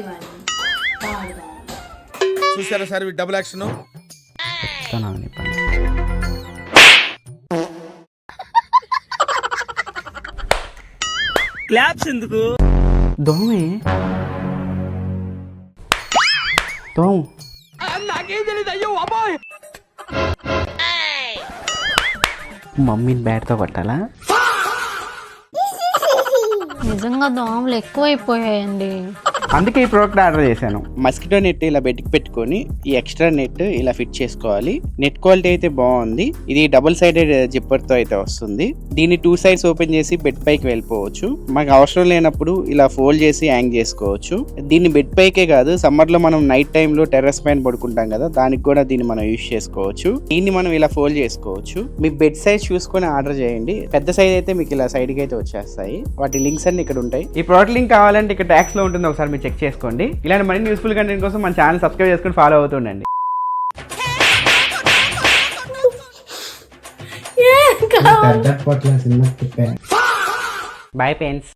కానీ తాగుదాం. చూసారా సార్ డబుల్ యాక్షన్. క్లాప్స్ ఎందుకు? దోమే దోమ నాకేం తెలియదు. అయ్యో అబ్బాయి, మమ్మీని బ్యాట్తో కొట్టాలా? నిజంగా దోమలు ఎక్కువైపోయాయండి. అందుకే ఈ ప్రోడక్ట్ ఆర్డర్ చేశాను. మస్కిటో నెట్ ఇలా బెడ్కి పెట్టుకొని ఈ ఎక్స్ట్రా నెట్ ఇలా ఫిట్ చేసుకోవాలి. నెట్ క్వాలిటీ అయితే బాగుంది. ఇది డబుల్ సైడెడ్ జిప్పర్ తో అయితే వస్తుంది. దీన్ని 2 సైడ్స్ ఓపెన్ చేసి బెడ్ పైకి వెళ్ళిపోవచ్చు. మనకు అవసరం లేనప్పుడు ఇలా ఫోల్డ్ చేసి హ్యాంగ్ చేసుకోవచ్చు. దీన్ని బెడ్ పైకే కాదు, సమ్మర్ లో మనం నైట్ టైమ్ లో టెర్రస్ పైన పడుకుంటాం కదా, దానికి కూడా దీన్ని మనం యూజ్ చేసుకోవచ్చు. దీన్ని మనం ఇలా ఫోల్డ్ చేసుకోవచ్చు. మీ బెడ్ సైజ్ చూసుకొని ఆర్డర్ చేయండి. పెద్ద సైజ్ అయితే మీకు ఇలా సైడ్ కి అయితే వచ్చేస్తాయి. వాటి లింక్స్ అన్ని ఇక్కడ ఉంటాయి. ఈ ప్రోడక్ట్ లింక్ కావాలంటే ఇక్కడ ట్యాక్స్ లో ఉంటుంది, ఒకసారి మీరు చెక్ చేసుకోండి. ఇలాంటి మరిన్ని యూస్ఫుల్ కంటెంట్ కోసం మన ఛానల్ సబ్స్క్రైబ్ చేసుకొని ఫాలో అవుతుండండి. Bye pens.